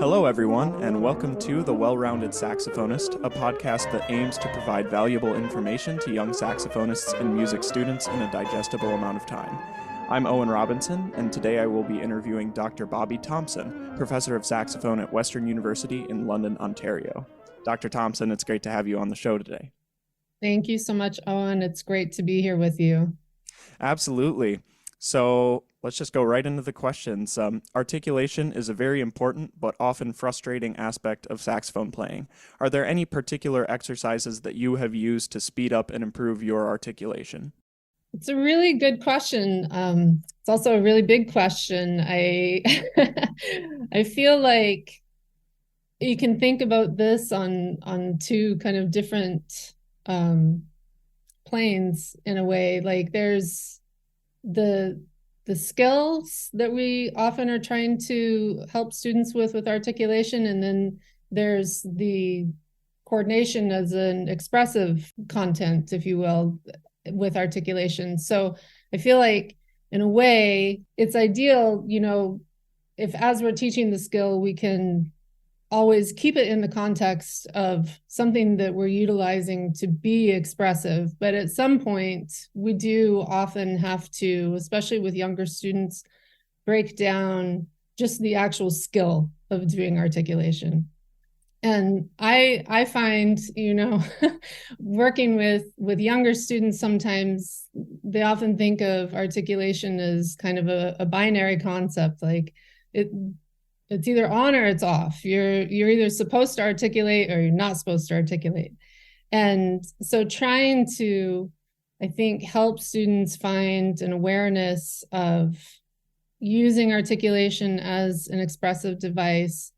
Hello, everyone, and welcome to The Well-Rounded Saxophonist, a podcast that aims to provide valuable information to young saxophonists and music students in a digestible amount of time. I'm Owen Robinson, and today I will be interviewing Dr. Bobbi Thompson, Professor of Saxophone at Western University in London, Ontario. Dr. Thompson, it's great to have you on the show today. Thank you so much, Owen. It's great to be here with you. Absolutely. So let's just go right into the questions. Articulation is a very important but often frustrating aspect of saxophone playing. Are there any particular exercises that you have used to speed up and improve your articulation? It's a really good question. It's also a really big question. I I feel like you can think about this on two kind of different planes in a way. Like there's the skills that we often are trying to help students with articulation, and then there's the coordination as an expressive content, if you will, with articulation. So I feel like in a way it's ideal, if as we're teaching the skill, we can always keep it in the context of something that we're utilizing to be expressive. But at some point, we do often have to, especially with younger students, break down just the actual skill of doing articulation. And I find, working with younger students, sometimes they often think of articulation as kind of a binary concept, like it's either on or it's off. You're either supposed to articulate or you're not supposed to articulate. And so trying to, I think, help students find an awareness of using articulation as an expressive device,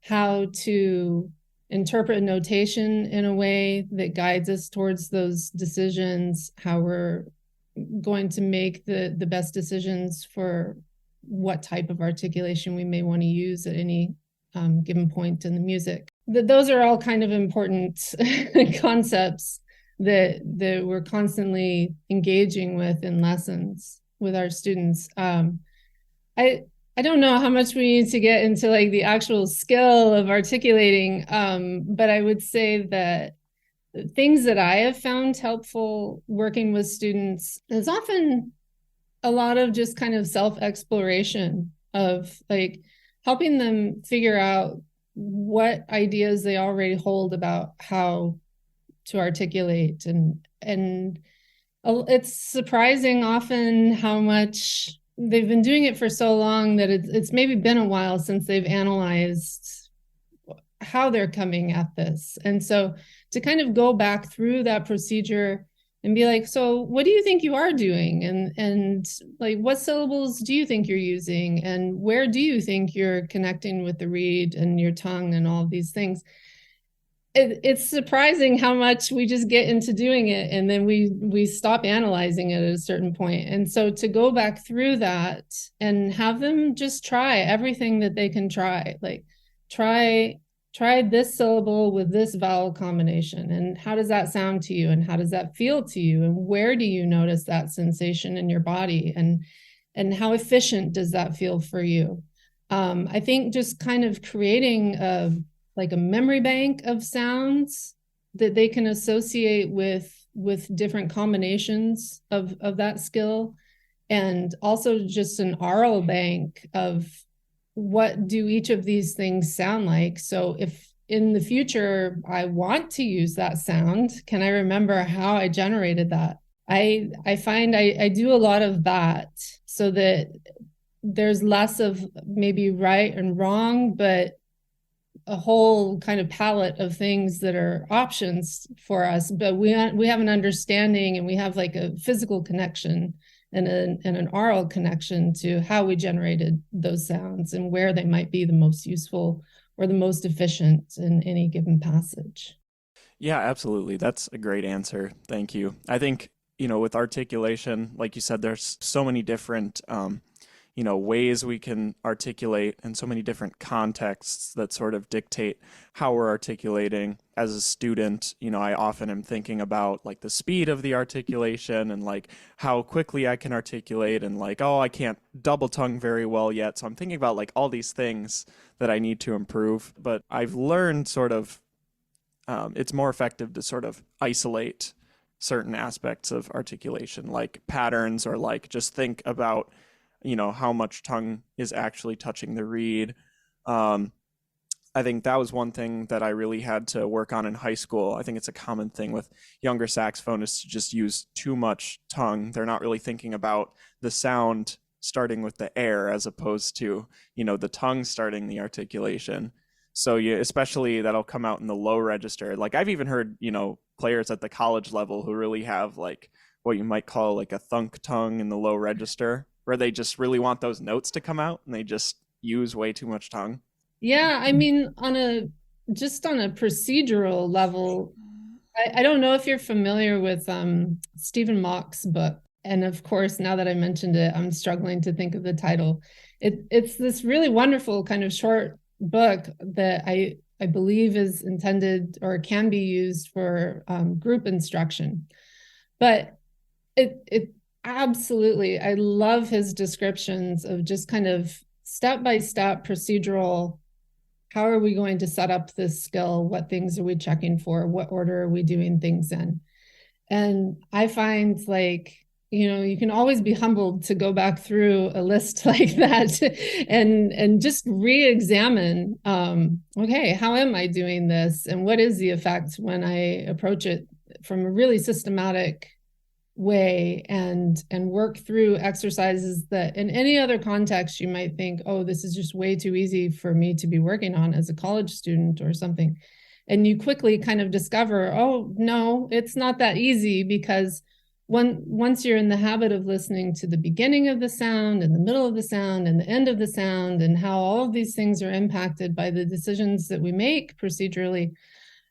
how to interpret notation in a way that guides us towards those decisions, how we're going to make the best decisions for what type of articulation we may want to use at any given point in the music. Those are all kind of important concepts that we're constantly engaging with in lessons with our students. I don't know how much we need to get into like the actual skill of articulating, but I would say that things that I have found helpful working with students is often a lot of just kind of self-exploration of like helping them figure out what ideas they already hold about how to articulate. And it's surprising often how much they've been doing it for so long that it's maybe been a while since they've analyzed how they're coming at this. And so to kind of go back through that procedure and be like, so what do you think you are doing? And like, what syllables do you think you're using? And where do you think you're connecting with the reed and your tongue and all of these things? It's surprising how much we just get into doing it and then we stop analyzing it at a certain point. And so to go back through that and have them just try everything that they can try, like try this syllable with this vowel combination, and how does that sound to you, and how does that feel to you, and where do you notice that sensation in your body, and how efficient does that feel for you? I think just kind of creating a memory bank of sounds that they can associate with different combinations of that skill, and also just an aural bank of what do each of these things sound like? So if in the future I want to use that sound, can I remember how I generated that? I find I do a lot of that so that there's less of maybe right and wrong, but a whole kind of palette of things that are options for us. But we have an understanding, and we have like a physical connection and an aural connection to how we generated those sounds and where they might be the most useful or the most efficient in any given passage. Yeah, absolutely. That's a great answer. Thank you. I think, with articulation, like you said, there's so many different, ways we can articulate and so many different contexts that sort of dictate how we're articulating. As a student, I often am thinking about like the speed of the articulation and like how quickly I can articulate and like, oh, I can't double tongue very well yet. So I'm thinking about like all these things that I need to improve. But I've learned sort of it's more effective to sort of isolate certain aspects of articulation, like patterns, or like just think about, how much tongue is actually touching the reed. I think that was one thing that I really had to work on in high school. I think it's a common thing with younger saxophonists to just use too much tongue. They're not really thinking about the sound starting with the air as opposed to, the tongue starting the articulation. So especially that'll come out in the low register. Like I've even heard, players at the college level who really have like what you might call like a thunk tongue in the low register, where they just really want those notes to come out and they just use way too much tongue. Yeah, I mean, just on a procedural level, I don't know if you're familiar with Stephen Mock's book. And of course, now that I mentioned it, I'm struggling to think of the title. It's this really wonderful kind of short book that I believe is intended or can be used for group instruction. But it absolutely, I love his descriptions of just kind of step-by-step procedural. How are we going to set up this skill? What things are we checking for? What order are we doing things in? And I find like, you can always be humbled to go back through a list like that and just re-examine, okay, how am I doing this? And what is the effect when I approach it from a really systematic way and work through exercises that in any other context you might think, oh, this is just way too easy for me to be working on as a college student or something. And you quickly kind of discover, oh, no, it's not that easy, because once you're in the habit of listening to the beginning of the sound and the middle of the sound and the end of the sound and how all of these things are impacted by the decisions that we make procedurally,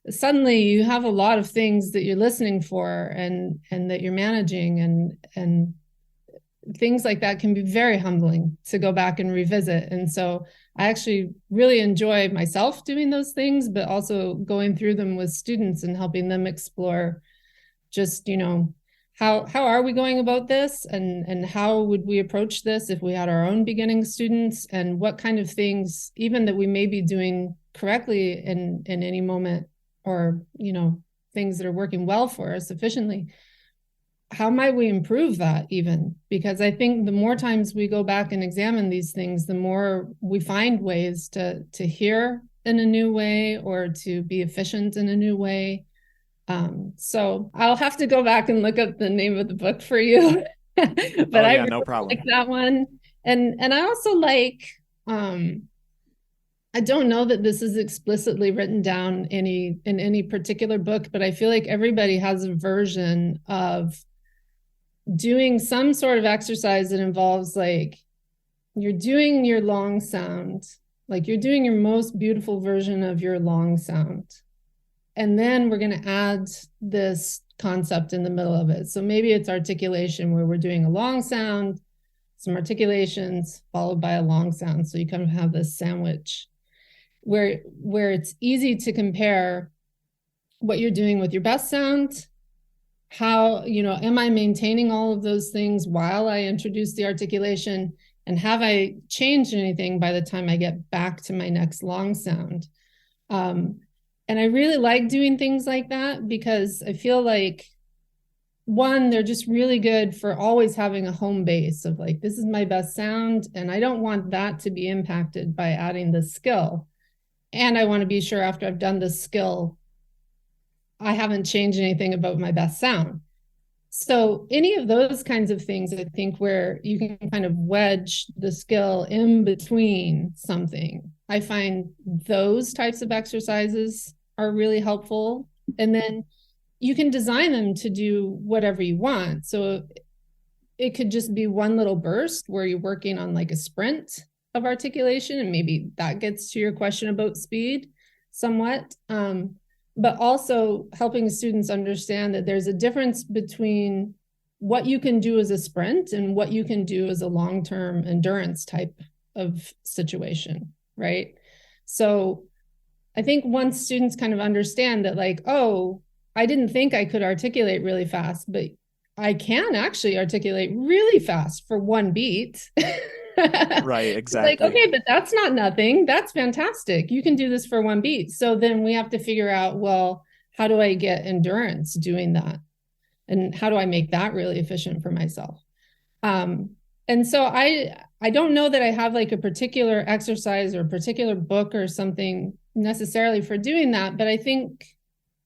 suddenly you have a lot of things that you're listening for and that you're managing, and things like that can be very humbling to go back and revisit. And so I actually really enjoy myself doing those things, but also going through them with students and helping them explore just, how are we going about this, and how would we approach this if we had our own beginning students, and what kind of things, even that we may be doing correctly in any moment, or things that are working well for us efficiently, how might we improve that even? Because I think the more times we go back and examine these things, the more we find ways to hear in a new way or to be efficient in a new way. So I'll have to go back and look up the name of the book for you. But Oh I yeah, really no problem. like that one. And I also like, I don't know that this is explicitly written down in any particular book, but I feel like everybody has a version of doing some sort of exercise that involves like you're doing your long sound, like you're doing your most beautiful version of your long sound. And then we're going to add this concept in the middle of it. So maybe it's articulation, where we're doing a long sound, some articulations followed by a long sound. So you kind of have this sandwich where it's easy to compare what you're doing with your best sound. How, am I maintaining all of those things while I introduce the articulation? And have I changed anything by the time I get back to my next long sound? And I really like doing things like that, because I feel like, one, they're just really good for always having a home base of like, this is my best sound, and I don't want that to be impacted by adding the skill. And I want to be sure after I've done the skill, I haven't changed anything about my best sound. So any of those kinds of things, I think, where you can kind of wedge the skill in between something, I find those types of exercises are really helpful. And then you can design them to do whatever you want. So it could just be one little burst where you're working on like a sprint of articulation, and maybe that gets to your question about speed somewhat. But also helping students understand that there's a difference between what you can do as a sprint and what you can do as a long-term endurance type of situation, right? So I think once students kind of understand that, like, oh, I didn't think I could articulate really fast, but I can actually articulate really fast for one beat. Right, Like, exactly. okay, but that's not nothing. That's fantastic. You can do this for one beat. So then we have to figure out, well, how do I get endurance doing that? And how do I make that really efficient for myself? Um, and so I don't know that I have like a particular exercise or a particular book or something necessarily for doing that, but I think,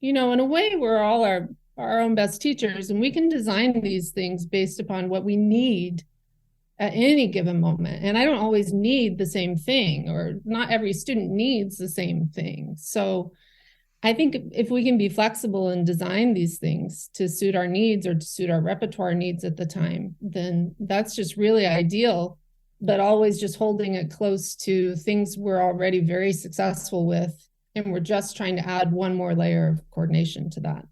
in a way, we're all our own best teachers, and we can design these things based upon what we need at any given moment. And I don't always need the same thing, or not every student needs the same thing. So I think if we can be flexible and design these things to suit our needs or to suit our repertoire needs at the time, then that's just really ideal. But always just holding it close to things we're already very successful with, and we're just trying to add one more layer of coordination to that.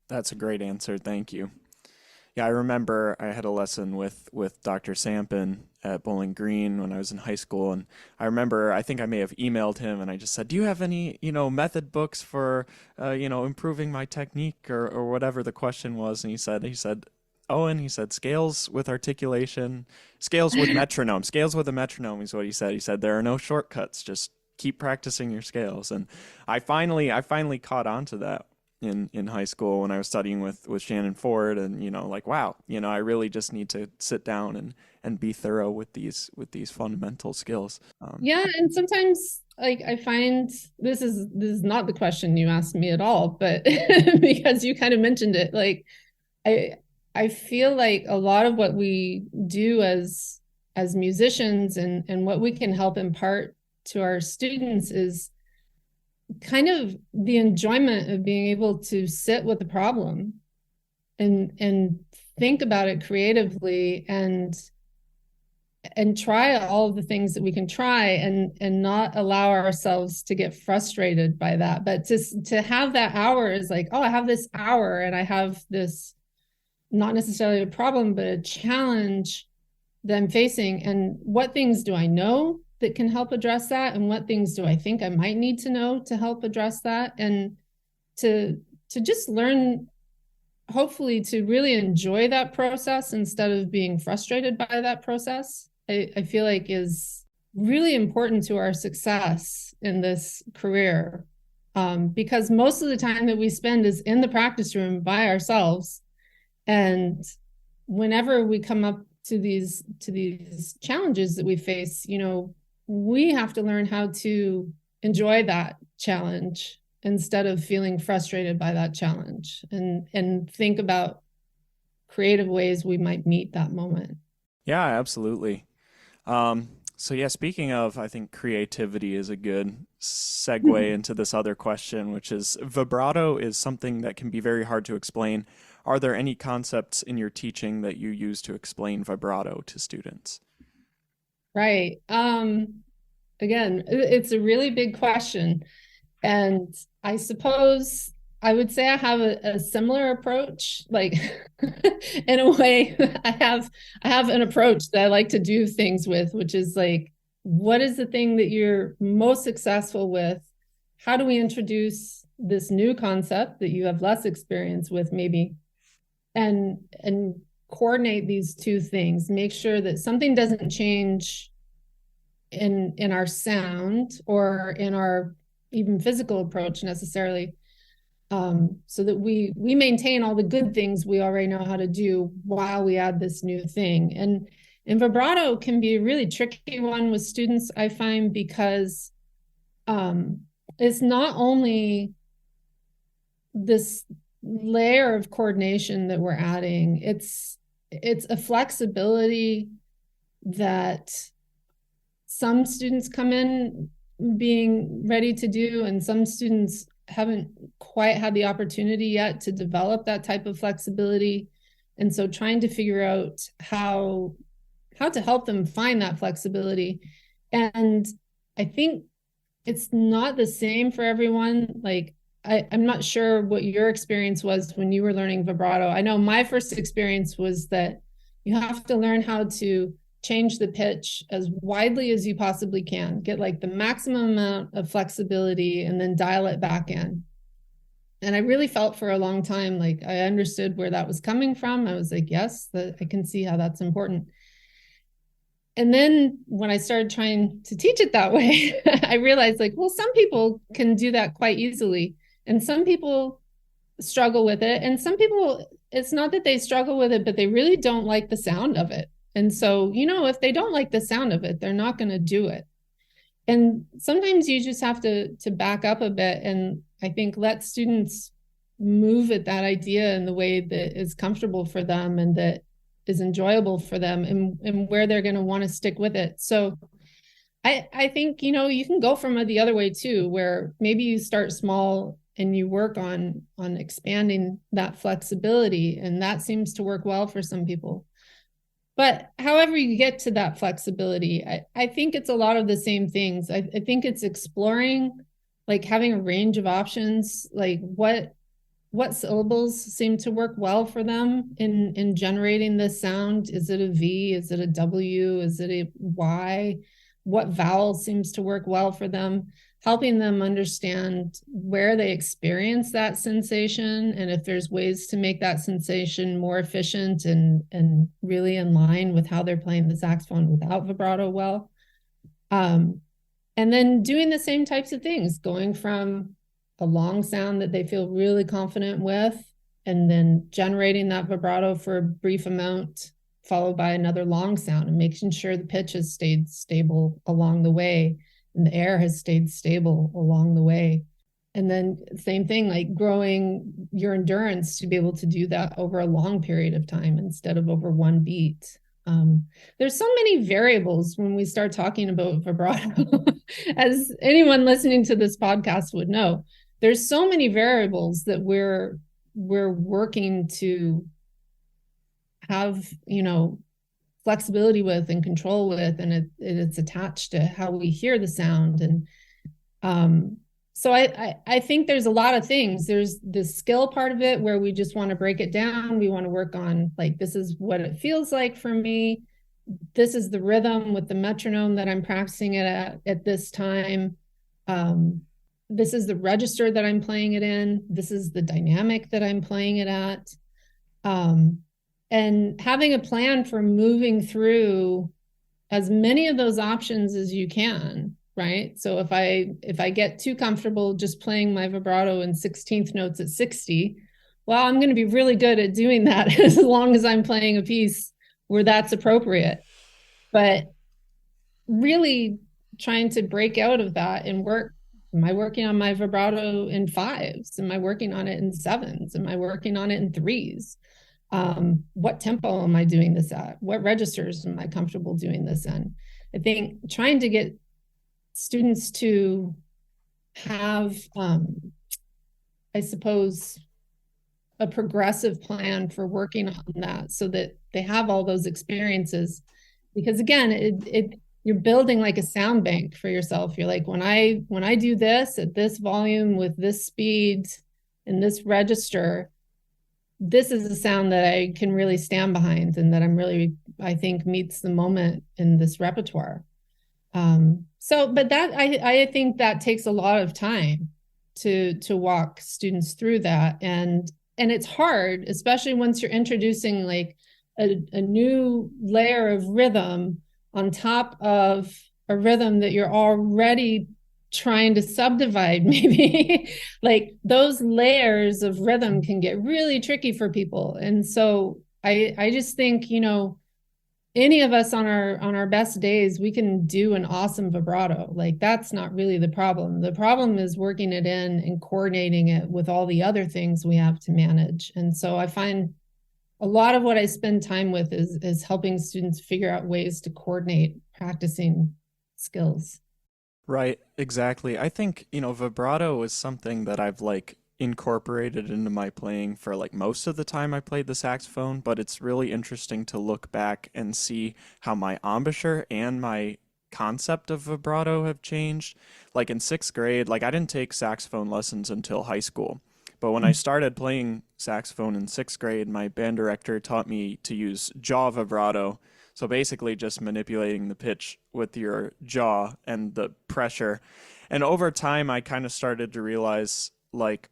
That's a great answer. Thank you. Yeah, I remember I had a lesson with Dr. Sampin at Bowling Green when I was in high school, and I remember I think I may have emailed him and I just said, "Do you have any, method books for, improving my technique or whatever the question was?" And he said, "Owen," he said, "scales with articulation, scales with a metronome," is what he said. He said, "There are no shortcuts. Just keep practicing your scales." And I finally caught on to that in high school when I was studying with Shannon Ford, and like, wow, I really just need to sit down and be thorough with these fundamental skills. Yeah, and sometimes like I find this is not the question you asked me at all, but because you kind of mentioned it, like I I feel like a lot of what we do as musicians and what we can help impart to our students is kind of the enjoyment of being able to sit with the problem and think about it creatively and try all of the things that we can try and not allow ourselves to get frustrated by that, but to have that hour is like, oh, I have this hour and I have this, not necessarily a problem but a challenge that I'm facing, and what things do I know that can help address that, and what things do I think I might need to know to help address that, and to just learn, hopefully, to really enjoy that process instead of being frustrated by that process. I feel like is really important to our success in this career, because most of the time that we spend is in the practice room by ourselves, and whenever we come up to these challenges that we face, we have to learn how to enjoy that challenge instead of feeling frustrated by that challenge, and think about creative ways we might meet that moment. Yeah, absolutely. So yeah, speaking of, I think creativity is a good segue into this other question, which is vibrato is something that can be very hard to explain. Are there any concepts in your teaching that you use to explain vibrato to students? Right. Again, it's a really big question. And I suppose I would say I have a similar approach. Like in a way, I have an approach that I like to do things with, which is like, what is the thing that you're most successful with? How do we introduce this new concept that you have less experience with, maybe, and coordinate these two things, make sure that something doesn't change in our sound or in our even physical approach necessarily, so that we maintain all the good things we already know how to do while we add this new thing. And vibrato can be a really tricky one with students, I find, because it's not only this layer of coordination that we're adding, it's a flexibility that some students come in being ready to do, and some students haven't quite had the opportunity yet to develop that type of flexibility. And so trying to figure out how to help them find that flexibility. And I think it's not the same for everyone. Like I'm not sure what your experience was when you were learning vibrato. I know my first experience was that you have to learn how to change the pitch as widely as you possibly can, get like the maximum amount of flexibility, and then dial it back in. And I really felt for a long time like I understood where that was coming from. I was like, yes, I can see how that's important. And then when I started trying to teach it that way, I realized like, well, some people can do that quite easily. And some people struggle with it. And some people, it's not that they struggle with it, but they really don't like the sound of it. And so, if they don't like the sound of it, they're not going to do it. And sometimes you just have to back up a bit and I think let students move at that idea in the way that is comfortable for them and that is enjoyable for them, and where they're going to want to stick with it. So I think, you can go from the other way too, where maybe you start small and you work on expanding that flexibility, and that seems to work well for some people. But however you get to that flexibility, I think it's a lot of the same things. I think it's exploring, like having a range of options, like what syllables seem to work well for them in generating this sound. Is it a V? Is it a W? Is it a Y? What vowel seems to work well for them? Helping them understand where they experience that sensation, and if there's ways to make that sensation more efficient and really in line with how they're playing the saxophone without vibrato well. And then doing the same types of things, going from a long sound that they feel really confident with, and then generating that vibrato for a brief amount, followed by another long sound, and making sure the pitch has stayed stable along the way and the air has stayed stable along the way. And then same thing, like growing your endurance to be able to do that over a long period of time instead of over one beat. There's so many variables when we start talking about vibrato. As anyone listening to this podcast would know, there's so many variables that we're working to have, flexibility with and control with, and it's attached to how we hear the sound. And so I think there's a lot of things. There's the skill part of it where we just want to break it down. We want to work on, like, this is what it feels like for me. This is the rhythm with the metronome that I'm practicing it at this time. This is the register that I'm playing it in. This is the dynamic that I'm playing it at. And having a plan for moving through as many of those options as you can, right? So if I get too comfortable just playing my vibrato in 16th notes at 60, well, I'm going to be really good at doing that as long as I'm playing a piece where that's appropriate. But really trying to break out of that and work. Am I working on my vibrato in 5s? Am I working on it in 7s? Am I working on it in 3s? What tempo am I doing this at? What registers am I comfortable doing this in? I think trying to get students to have, I suppose, a progressive plan for working on that so that they have all those experiences. Because again, you're building like a sound bank for yourself. You're like, when I do this at this volume with this speed and this register, this is a sound that I can really stand behind and that I think meets the moment in this repertoire. But that I think that takes a lot of time to walk students through that. And it's hard, especially once you're introducing like a new layer of rhythm on top of a rhythm that you're already trying to subdivide, maybe. Like those layers of rhythm can get really tricky for people. And so I just think, any of us on our best days, we can do an awesome vibrato. Like that's not really the problem. The problem is working it in and coordinating it with all the other things we have to manage. And so I find a lot of what I spend time with is helping students figure out ways to coordinate practicing skills. Right, exactly. I think, vibrato is something that I've like incorporated into my playing for like most of the time I played the saxophone, but it's really interesting to look back and see how my embouchure and my concept of vibrato have changed. Like in sixth grade, like I didn't take saxophone lessons until high school. But when I started playing saxophone in sixth grade, my band director taught me to use jaw vibrato. So basically just manipulating the pitch with your jaw and the pressure. And over time, I kind of started to realize like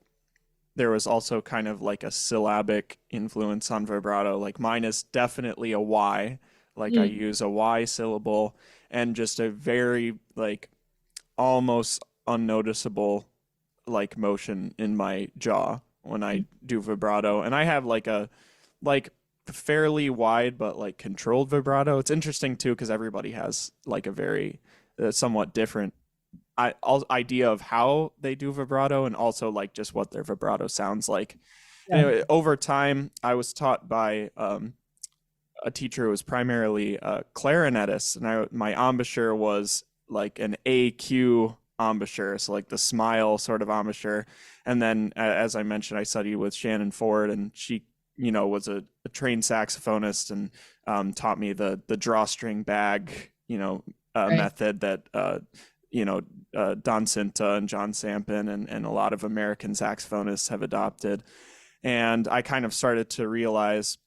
there was also kind of like a syllabic influence on vibrato. Like mine is definitely a Y. Like I Mm. use a Y syllable and just a very like almost unnoticeable like motion in my jaw when I do vibrato. And I have like fairly wide but like controlled vibrato. It's interesting too because everybody has like a very somewhat different idea of how they do vibrato and also like just what their vibrato sounds like. Yeah. Anyway, over time, I was taught by a teacher who was primarily a clarinetist, and my embouchure was like an AQ embouchure, so like the smile sort of embouchure. And then, as I mentioned, I studied with Shannon Ford, and she, was a trained saxophonist and taught me the drawstring bag, Right. method that Don Cinta and John Sampin and a lot of American saxophonists have adopted. And I kind of started to realize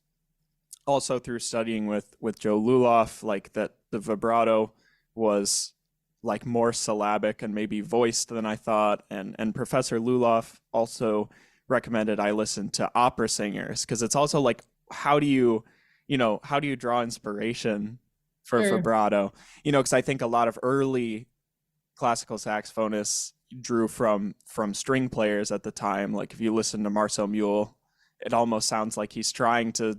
also through studying with Joe Luloff, like that the vibrato was like more syllabic and maybe voiced than I thought. And Professor Luloff also recommended I listen to opera singers because it's also like how do you draw inspiration for Sure. vibrato? Because I think a lot of early classical saxophonists drew from string players at the time. Like if you listen to Marcel Mule, it almost sounds like he's trying to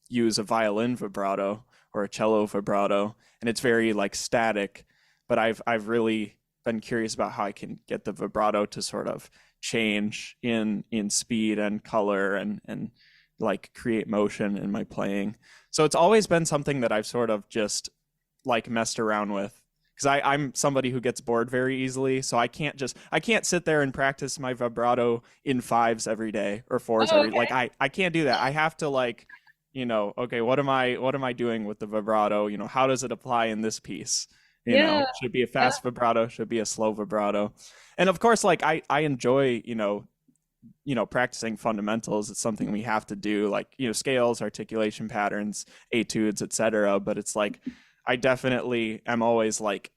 use a violin vibrato or a cello vibrato, and it's very like static. But I've really been curious about how I can get the vibrato to sort of change in speed and color and like create motion in my playing. So it's always been something that I've sort of just like messed around with because I'm somebody who gets bored very easily. So I can't sit there and practice my vibrato in fives every day or fours Oh, every okay. like I can't do that. I have to like, okay, what am I doing with the vibrato? How does it apply in this piece? Yeah. Should it be a fast vibrato? Should it be a slow vibrato? And of course, like I enjoy, practicing fundamentals. It's something we have to do, like, scales, articulation patterns, etudes, etc. But it's like I definitely am always like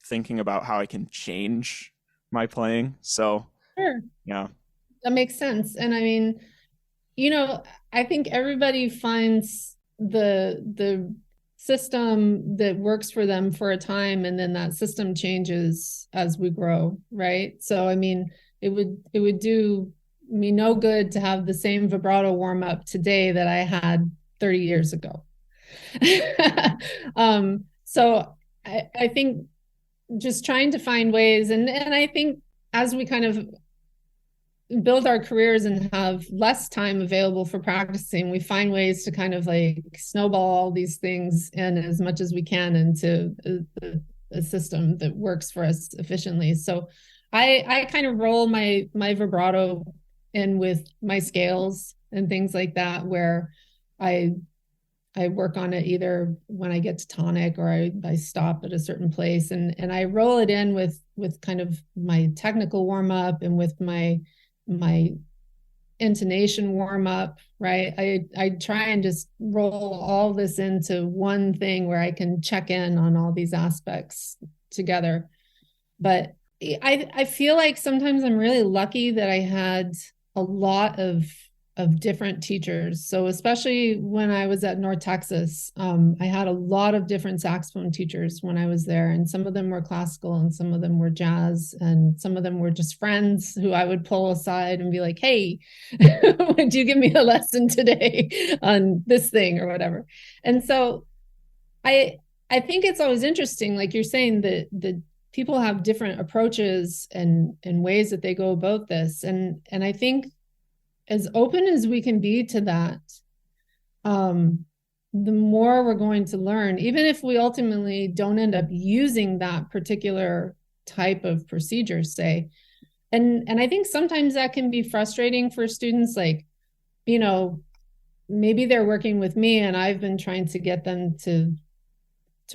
thinking about how I can change my playing. So Sure. yeah. That makes sense. And I mean, you know, I think everybody finds the system that works for them for a time, and then that system changes as we grow, right? So I mean, it would do me no good to have the same vibrato warm up today that I had 30 years ago. So I think just trying to find ways, and I think as we kind of build our careers and have less time available for practicing, we find ways to kind of like snowball all these things in as much as we can into a system that works for us efficiently. So I kind of roll my vibrato in with my scales and things like that, where I I work on it either when I get to tonic or I stop at a certain place, and I roll it in with kind of my technical warm up and with my intonation warm up, right? I try and just roll all this into one thing where I can check in on all these aspects together. But I feel like sometimes I'm really lucky that I had a lot of different teachers. So especially when I was at North Texas, I had a lot of different saxophone teachers when I was there, and some of them were classical, and some of them were jazz, and some of them were just friends who I would pull aside and be like, "Hey, would you give me a lesson today on this thing or whatever?" And so I I think it's always interesting, like you're saying, that the people have different approaches and ways that they go about this, and I think as open as we can be to that, um, the more we're going to learn, even if we ultimately don't end up using that particular type of procedure, say. And I think sometimes that can be frustrating for students, like, you know, maybe they're working with me and I've been trying to get them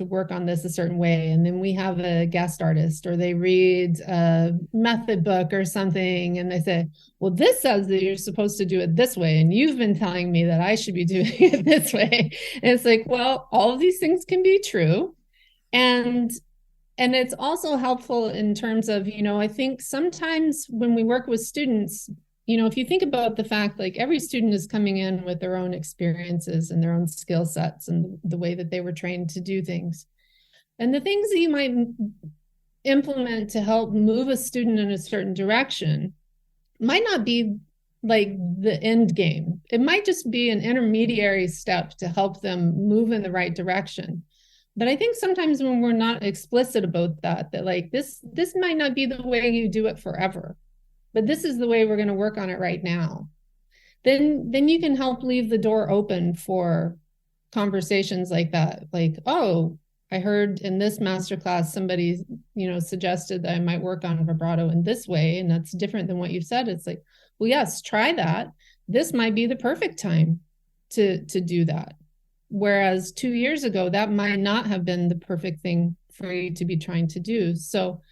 work on this a certain way, and then we have a guest artist, or they read a method book or something, and they say, well, this says that you're supposed to do it this way, and you've been telling me that I should be doing it this way. And it's like, well, all of these things can be true. And it's also helpful in terms of, I think sometimes when we work with students, if you think about the fact, like, every student is coming in with their own experiences and their own skill sets and the way that they were trained to do things. And the things that you might implement to help move a student in a certain direction might not be like the end game. It might just be an intermediary step to help them move in the right direction. But I think sometimes when we're not explicit about that like this might not be the way you do it forever, but this is the way we're going to work on it right now, then you can help leave the door open for conversations like that. Like, oh, I heard in this masterclass somebody, suggested that I might work on vibrato in this way, and that's different than what you've said. It's like, well, yes, try that. This might be the perfect time to do that. Whereas 2 years ago, that might not have been the perfect thing for you to be trying to do. So,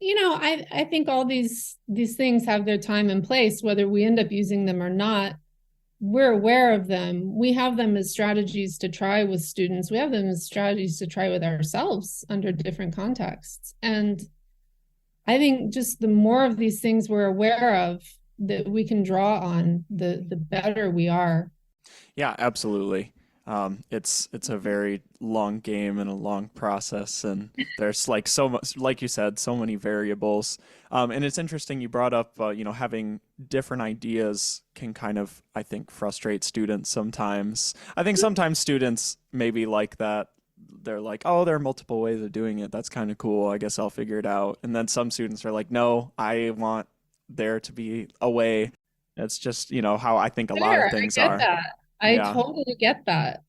I think all these things have their time and place, whether we end up using them or not. We're aware of them. We have them as strategies to try with students. We have them as strategies to try with ourselves under different contexts. And I think just the more of these things we're aware of that we can draw on, the better we are. Yeah, absolutely. It's a very long game and a long process, and there's like so much, like you said, so many variables. And it's interesting you brought up, having different ideas can kind of, I think, frustrate students sometimes. I think sometimes students maybe like that. They're like, oh, there are multiple ways of doing it. That's kind of cool. I guess I'll figure it out. And then some students are like, no, I want there to be a way. It's just, how I think a lot of things I get are. that. I Yeah. totally get that,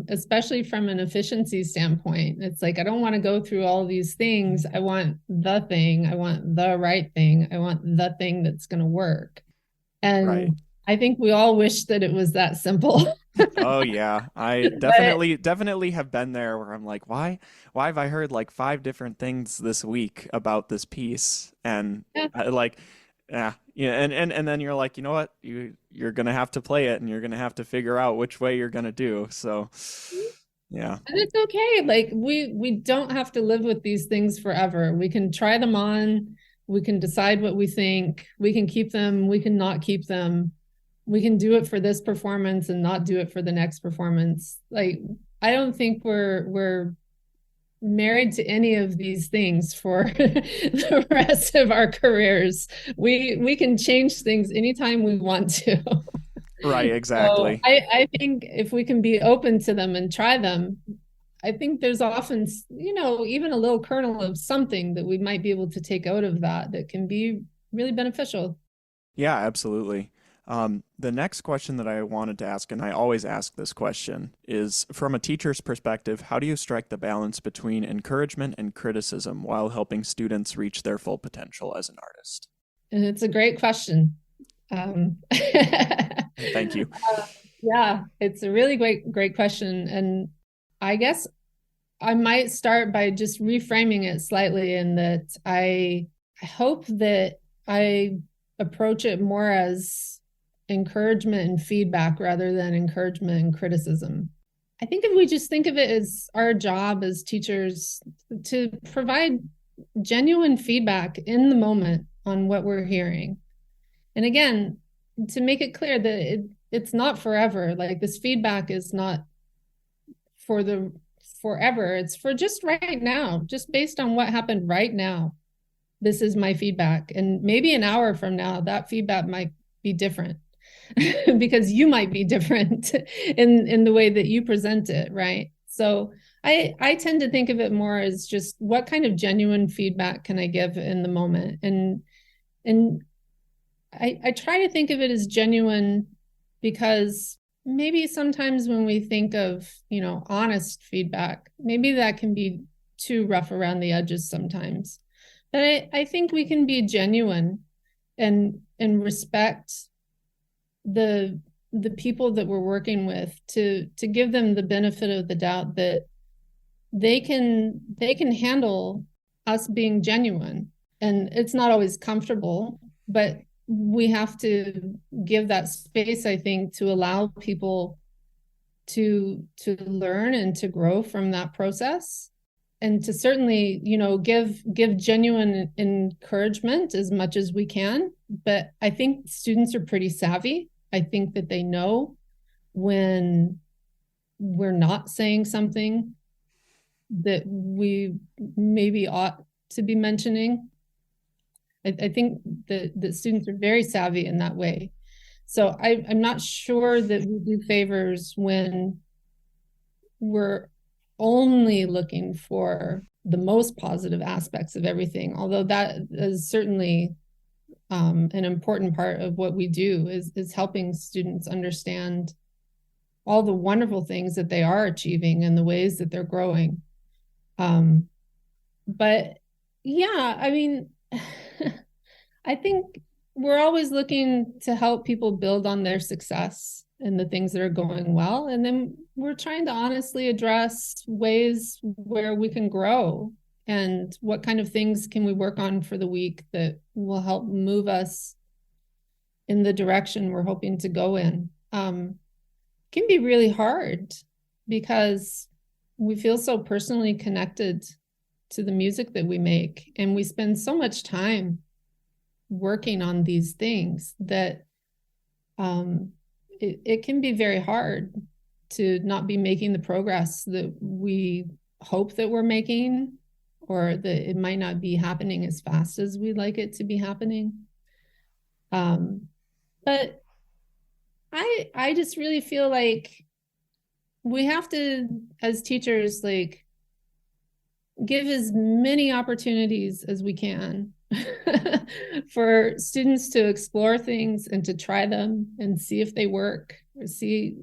especially from an efficiency standpoint. It's like, I don't want to go through all these things. I want the thing. I want the right thing. I want the thing that's going to work. Right. And I think we all wish that it was that simple. Oh yeah. I But definitely have been there where I'm like, why have I heard like five different things this week about this piece? And yeah, like, yeah, and then you're like, you know what? You're gonna have to play it, and you're gonna have to figure out which way you're gonna do. So, yeah. and it's okay. Like, we don't have to live with these things forever. We can try them on. We can decide what we think. We can keep them. We can not keep them. We can do it for this performance and not do it for the next performance. Like, I don't think we're married to any of these things for the rest of our careers. We can change things anytime we want to. Right, So exactly. I think if we can be open to them and try them, I think there's often, even a little kernel of something that we might be able to take out of that can be really beneficial. Yeah, absolutely. The next question that I wanted to ask, and I always ask this question, is from a teacher's perspective, how do you strike the balance between encouragement and criticism while helping students reach their full potential as an artist? And it's a great question. Thank you. Yeah, it's a really great question. And I guess I might start by just reframing it slightly in that I hope that I approach it more as encouragement and feedback rather than encouragement and criticism. I think if we just think of it as our job as teachers to provide genuine feedback in the moment on what we're hearing. And again, to make it clear that it's not forever. Like, this feedback is not for the forever. It's for just right now, just based on what happened right now. This is my feedback. And maybe an hour from now, that feedback might be different because you might be different in the way that you present it, right? So I tend to think of it more as just what kind of genuine feedback can I give in the moment? And I try to think of it as genuine because maybe sometimes when we think of, honest feedback, maybe that can be too rough around the edges sometimes. But I think we can be genuine and respect the people that we're working with to give them the benefit of the doubt that they can handle us being genuine. And it's not always comfortable, but we have to give that space, I think, to allow people to learn and to grow from that process, and to certainly, give genuine encouragement as much as we can. But I think students are pretty savvy. I think that they know when we're not saying something that we maybe ought to be mentioning. I think that the students are very savvy in that way. So I'm not sure that we do favors when we're only looking for the most positive aspects of everything, although that is certainly an important part of what we do, is helping students understand all the wonderful things that they are achieving and the ways that they're growing. But yeah, I mean, I think we're always looking to help people build on their success and the things that are going well. And then we're trying to honestly address ways where we can grow and what kind of things can we work on for the week that will help move us in the direction we're hoping to go in. Can be really hard because we feel so personally connected to the music that we make, and we spend so much time working on these things that it can be very hard to not be making the progress that we hope that we're making, or that it might not be happening as fast as we'd like it to be happening. But I just really feel like we have to, as teachers, like, give as many opportunities as we can for students to explore things and to try them and see if they work, or see,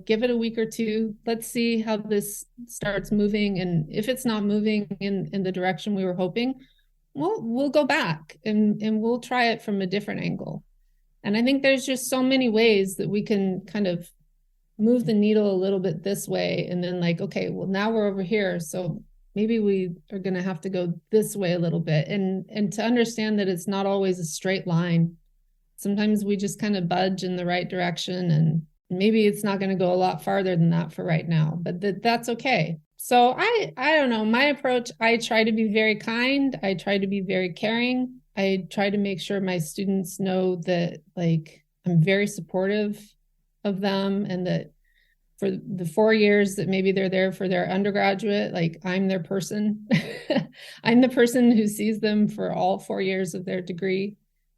give it a week or two. Let's see how this starts moving. And if it's not moving in the direction we were hoping, we'll go back and we'll try it from a different angle. And I think there's just so many ways that we can kind of move the needle a little bit this way. And then, like, okay, well, now we're over here. So maybe we are going to have to go this way a little bit, and to understand that it's not always a straight line. Sometimes we just kind of budge in the right direction, and maybe it's not going to go a lot farther than that for right now, but that's okay. So I don't know, my approach, I try to be very kind. I try to be very caring. I try to make sure my students know that, like, I'm very supportive of them, and that for the 4 years that maybe they're there for their undergraduate, like, I'm their person. I'm the person who sees them for all 4 years of their degree.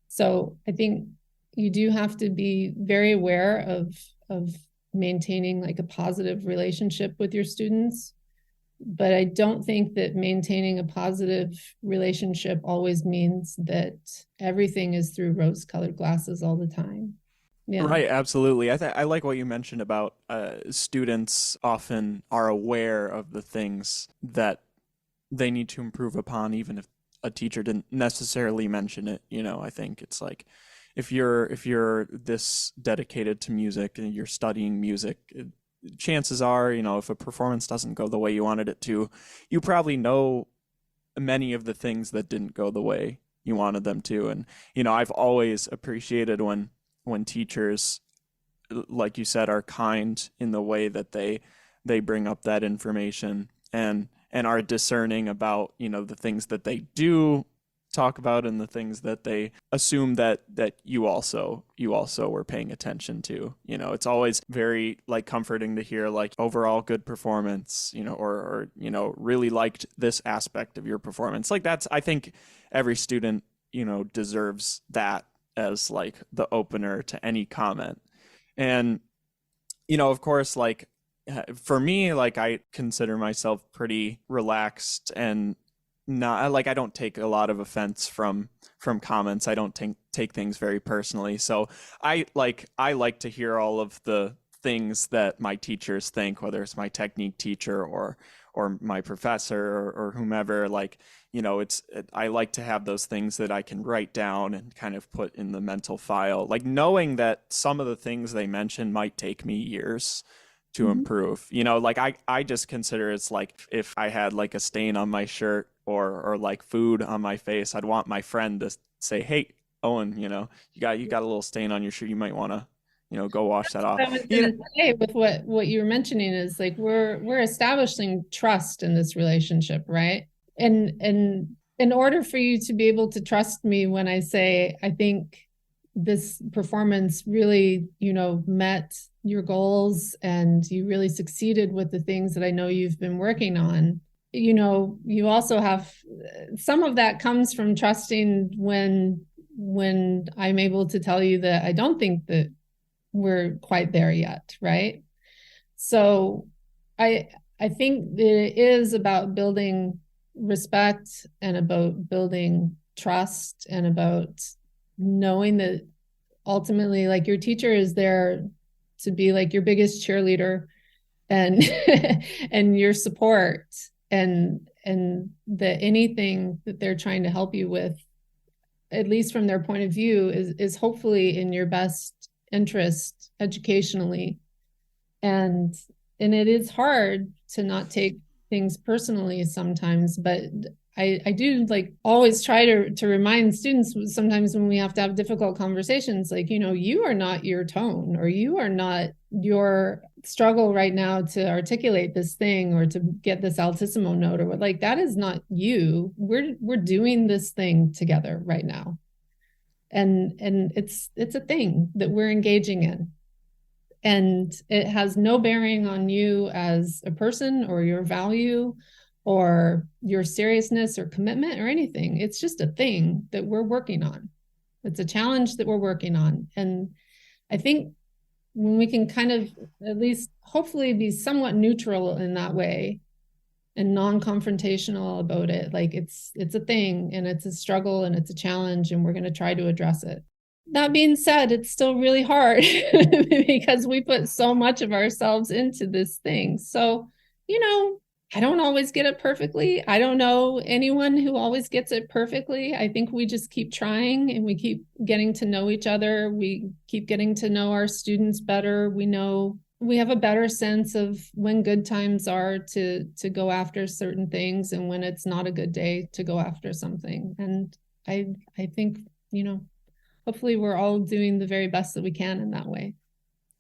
So I think you do have to be very aware of maintaining, like, a positive relationship with your students. But I don't think that maintaining a positive relationship always means that everything is through rose-colored glasses all the time. Yeah. Right, absolutely. I like what you mentioned about students often are aware of the things that they need to improve upon, even if a teacher didn't necessarily mention it. I think it's like, if you're this dedicated to music and you're studying music, chances are, if a performance doesn't go the way you wanted it to, you probably know many of the things that didn't go the way you wanted them to. And I've always appreciated when teachers, like you said, are kind in the way that they bring up that information, and are discerning about, the things that they do talk about and the things that they assume that you also were paying attention to. It's always very, like, comforting to hear, like, overall good performance, or really liked this aspect of your performance. Like, that's, I think every student, deserves that as, like, the opener to any comment. And of course, like, for me, like, I consider myself pretty relaxed, and not, like, I don't take a lot of offense from comments. I don't take things very personally. So I like to hear all of the things that my teachers think, whether it's my technique teacher or my professor, or whomever. Like, I like to have those things that I can write down and kind of put in the mental file, like, knowing that some of the things they mention might take me years to improve. Like I just consider it's like if I had like a stain on my shirt or like food on my face, I'd want my friend to say, "Hey, Owen, you got a little stain on your shirt. You might want to, go wash that off." I was going to say with what you were mentioning is like we're establishing trust in this relationship, right? And in order for you to be able to trust me when I say I think this performance really, met your goals and you really succeeded with the things that I know you've been working on. You also have some of that comes from trusting when I'm able to tell you that I don't think that we're quite there yet, right? So I think that it is about building respect and about building trust and about knowing that ultimately like your teacher is there to be like your biggest cheerleader and and your support and that anything that they're trying to help you with, at least from their point of view, is hopefully in your best interest educationally. And it is hard to not take things personally sometimes, but I do like always try to remind students sometimes when we have to have difficult conversations, like, you are not your tone, or you are not your struggle right now to articulate this thing or to get this altissimo note, or what, like, that is not you. We're doing this thing together right now. And it's a thing that we're engaging in. And it has no bearing on you as a person or your value or your seriousness or commitment or anything. It's just a thing that we're working on. It's a challenge that we're working on. And I think when we can kind of at least hopefully be somewhat neutral in that way and non-confrontational about it, like it's a thing and it's a struggle and it's a challenge and we're going to try to address it. That being said, it's still really hard because we put so much of ourselves into this thing. So, I don't always get it perfectly. I don't know anyone who always gets it perfectly. I think we just keep trying and we keep getting to know each other. We keep getting to know our students better. We know we have a better sense of when good times are to go after certain things and when it's not a good day to go after something. And I think, hopefully we're all doing the very best that we can in that way.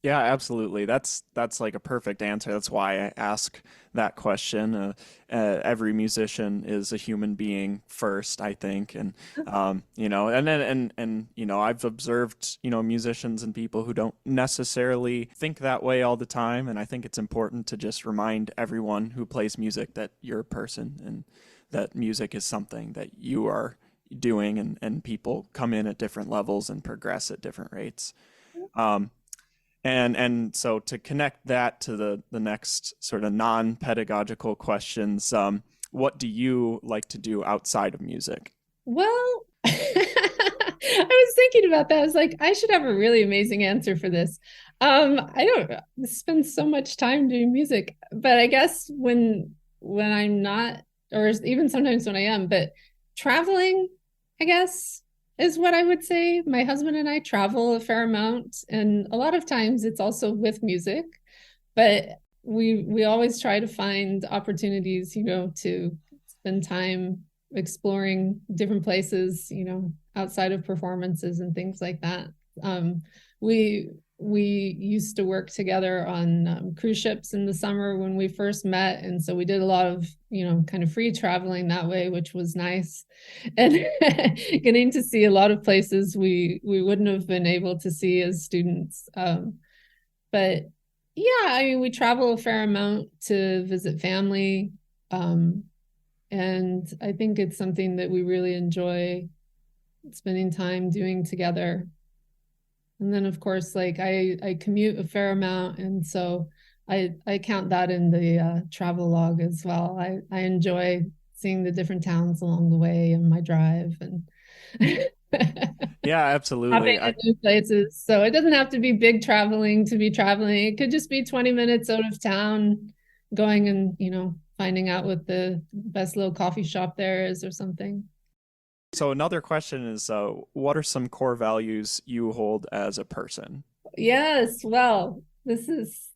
Yeah, absolutely. That's like a perfect answer. That's why I ask that question. Every musician is a human being first, I think, and and then I've observed musicians and people who don't necessarily think that way all the time, and I think it's important to just remind everyone who plays music that you're a person and that music is something that you are doing, and people come in at different levels and progress at different rates. Um, and so to connect that to the next sort of non-pedagogical questions, what do you like to do outside of music? Well, I was thinking about that. I was like, I should have a really amazing answer for this. I don't spend so much time doing music, but I guess when I'm not, or even sometimes when I am, but traveling, I guess, is what I would say. My husband and I travel a fair amount, and a lot of times it's also with music, but we always try to find opportunities, to spend time exploring different places, outside of performances and things like that. We we used to work together on cruise ships in the summer when we first met, and so we did a lot of kind of free traveling that way, which was nice, and getting to see a lot of places we wouldn't have been able to see as students. But yeah, I mean, we travel a fair amount to visit family, and I think it's something that we really enjoy spending time doing together. And then of course, like I commute a fair amount, and so I count that in the travel log as well. I enjoy seeing the different towns along the way in my drive and Yeah, hopping absolutely. in new places. So it doesn't have to be big traveling to be traveling. It could just be 20 minutes out of town, going and finding out what the best little coffee shop there is or something. So another question is, what are some core values you hold as a person? Yes, well, this is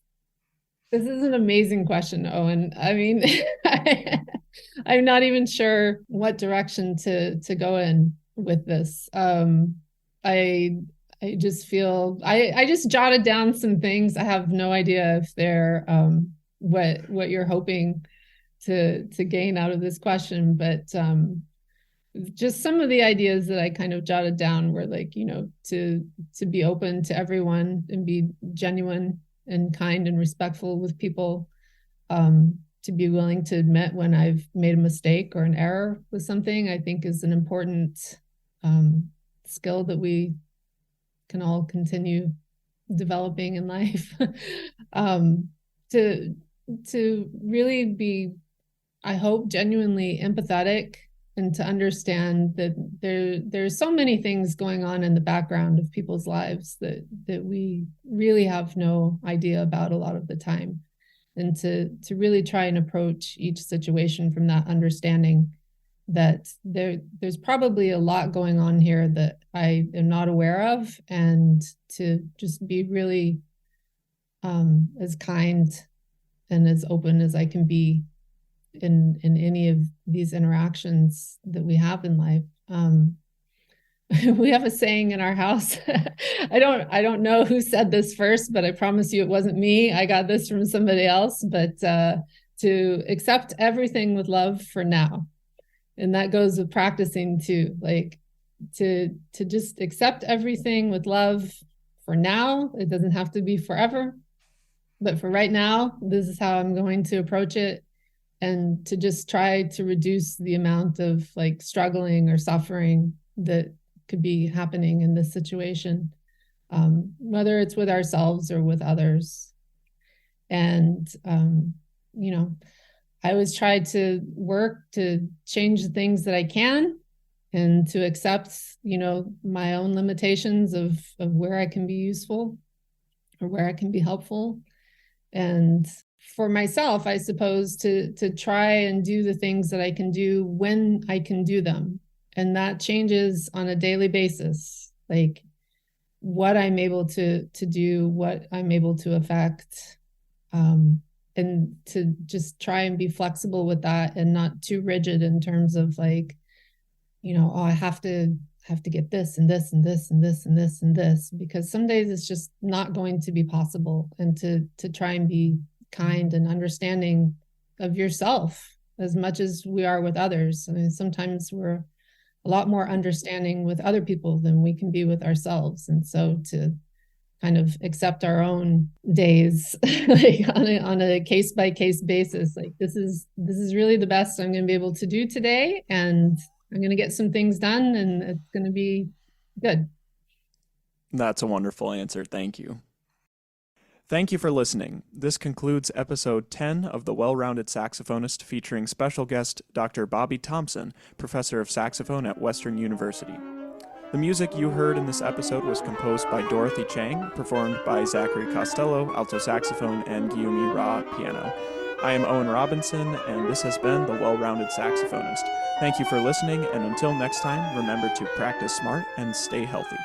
This is an amazing question, Owen. I mean, I'm not even sure what direction to go in with this. I I just feel I just jotted down some things. I have no idea if they're what you're hoping to gain out of this question, but just some of the ideas that I kind of jotted down were like, to be open to everyone and be genuine and kind and respectful with people, to be willing to admit when I've made a mistake or an error with something, I think is an important skill that we can all continue developing in life. To really be, I hope, genuinely empathetic and to understand that there's so many things going on in the background of people's lives that we really have no idea about a lot of the time, and to really try and approach each situation from that understanding that there's probably a lot going on here that I am not aware of, and to just be really as kind and as open as I can be in any of these interactions that we have in life. We have a saying in our house. I don't know who said this first, but I promise you it wasn't me. I got this from somebody else, but to accept everything with love for now. And that goes with practicing too, like to just accept everything with love for now. It doesn't have to be forever, but for right now, this is how I'm going to approach it. And to just try to reduce the amount of like struggling or suffering that could be happening in this situation, whether it's with ourselves or with others. And, I always try to work to change the things that I can, and to accept, my own limitations of where I can be useful or where I can be helpful. And for myself, I suppose, to try and do the things that I can do when I can do them. And that changes on a daily basis, like what I'm able to do, what I'm able to affect, and to just try and be flexible with that and not too rigid in terms of like, I have to get this and this and this and this and this and this, because some days it's just not going to be possible. And to try and be kind and understanding of yourself as much as we are with others. I mean, sometimes we're a lot more understanding with other people than we can be with ourselves. And so to kind of accept our own days like on a case by case basis, like this is really the best I'm going to be able to do today, and I'm going to get some things done, and it's going to be good. That's a wonderful answer. Thank you. Thank you for listening. This concludes episode 10 of The Well-Rounded Saxophonist, featuring special guest Dr. Bobbi Thompson, professor of saxophone at Western University. The music you heard in this episode was composed by Dorothy Chang, performed by Zachary Costello, alto saxophone, and Guillaume Ra, piano. I am Owen Robinson, and this has been The Well-Rounded Saxophonist. Thank you for listening, and until next time, remember to practice smart and stay healthy.